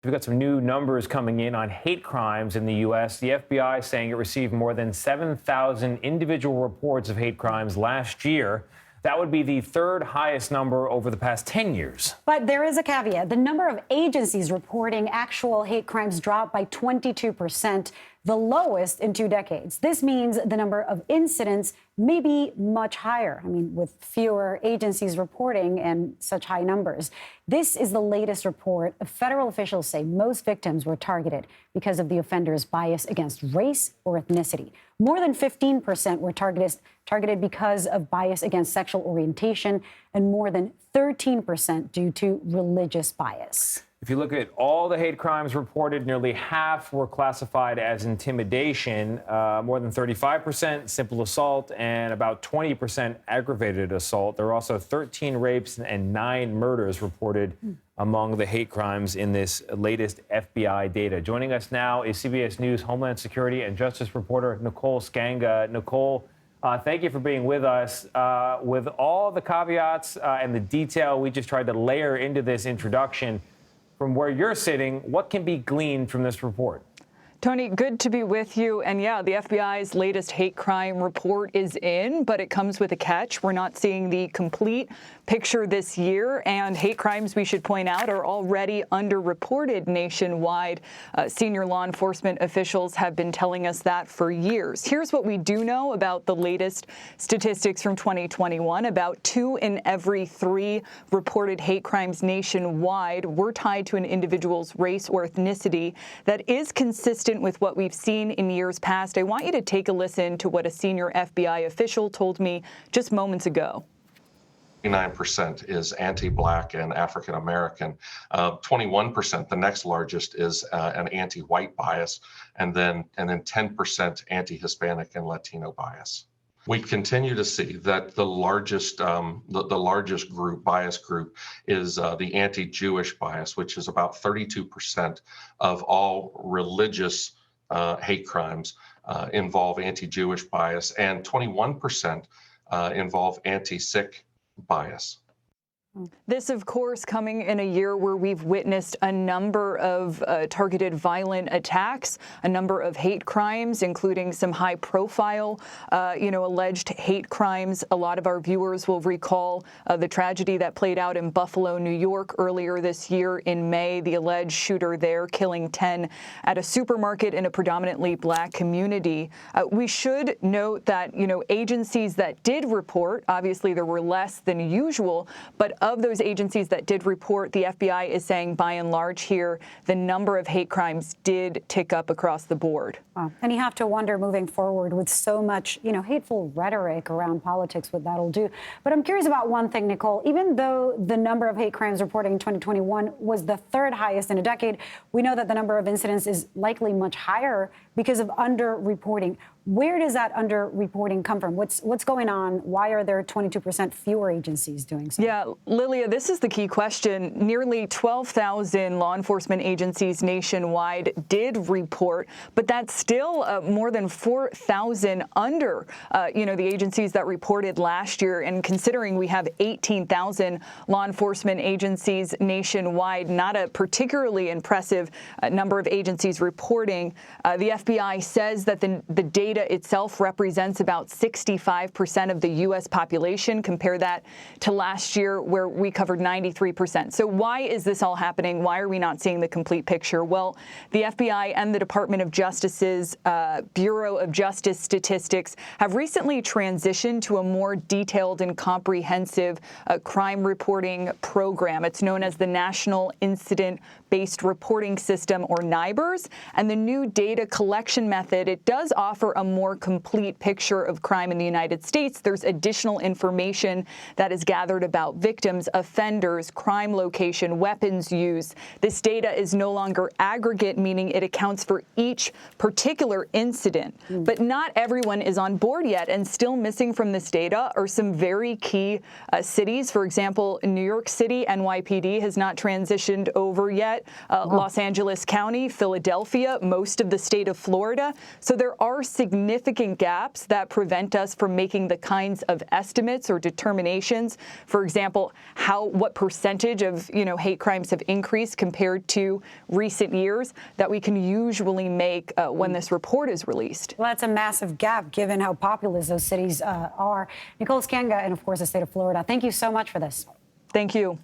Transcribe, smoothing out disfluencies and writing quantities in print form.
We've got some new numbers coming in on hate crimes in the U.S. The FBI saying it received more than 7,000 individual reports of hate crimes last year. That would be the third highest number over the past 10 years. But there is a caveat. The number of agencies reporting actual hate crimes dropped by 22%, the lowest in 2 decades. This means the number of incidents may be much higher. I mean, with fewer agencies reporting and such high numbers. This is the latest report. Federal officials say most victims were targeted because of the offender's bias against race or ethnicity. More than 15% were targeted because of bias against sexual orientation, and more than 13% due to religious bias. If you look at all the hate crimes reported, nearly half were classified as intimidation, more than 35% simple assault, and about 20% aggravated assault. There are also 13 rapes and 9 murders reported among the hate crimes in this latest FBI data. Joining us now is CBS News Homeland Security and Justice reporter Nicole Sganga. Nicole, thank you for being with us. With all the caveats and the detail we just tried to layer into this introduction, from where you're sitting, what can be gleaned from this report? Tony, good to be with you. And yeah, the FBI's latest hate crime report is in, but it comes with a catch. We're not seeing the complete picture this year, and hate crimes, we should point out, are already underreported nationwide. Senior law enforcement officials have been telling us that for years. Here's what we do know about the latest statistics from 2021. About 2 in every 3 reported hate crimes nationwide were tied to an individual's race or ethnicity. That is consistent with what we've seen in years past. I want you to take a listen to what a senior FBI official told me just moments ago. 29% is anti-Black and African-American. 21%, the next largest, is an anti-white bias, and then 10% anti-Hispanic and Latino bias. We continue to see that the largest bias group is the anti-Jewish bias, which is about 32% of all religious hate crimes involve anti-Jewish bias, and 21% involve anti-Sikh bias. This, of course, coming in a year where we've witnessed a number of targeted violent attacks, a number of hate crimes, including some high-profile, alleged hate crimes. A lot of our viewers will recall the tragedy that played out in Buffalo, New York, earlier this year in May. The alleged shooter there killing 10 at a supermarket in a predominantly Black community. We should note that, agencies that did report, obviously there were less than usual, but of those agencies that did report, the FBI is saying, by and large here, the number of hate crimes did tick up across the board. Wow. And you have to wonder, moving forward with so much, hateful rhetoric around politics, what that'll do. But I'm curious about one thing, Nicole. Even though the number of hate crimes reported in 2021 was the 3rd highest in a decade, we know that the number of incidents is likely much higher because of underreporting. Where does that underreporting come from? What's going on? Why are there 22% fewer agencies doing so? Yeah, Lilia, this is the key question. Nearly 12,000 law enforcement agencies nationwide did report, but that's still more than 4,000 under, the agencies that reported last year. And considering we have 18,000 law enforcement agencies nationwide, not a particularly impressive number of agencies reporting. The FBI says that the data itself represents about 65% of the U.S. population. Compare that to last year, where we covered 93%. So why is this all happening? Why are we not seeing the complete picture? Well, the FBI and the Department of Justice's Bureau of Justice Statistics have recently transitioned to a more detailed and comprehensive crime reporting program. It's known as the National Incident-Based Reporting System, or NIBRS, and the new data collection method, it does offer a more complete picture of crime in the United States. There's additional information that is gathered about victims, offenders, crime location, weapons use. This data is no longer aggregate, meaning it accounts for each particular incident. But not everyone is on board yet, and still missing from this data are some very key cities. For example, New York City, NYPD has not transitioned over yet. Los Angeles County, Philadelphia, most of the state of Florida. So there are significant significant gaps that prevent us from making the kinds of estimates or determinations. For example, what percentage of hate crimes have increased compared to recent years that we can usually make when this report is released. Well, that's a massive gap given how populous those cities are. Nicole Sganga and, of course, the state of Florida. Thank you so much for this. Thank you.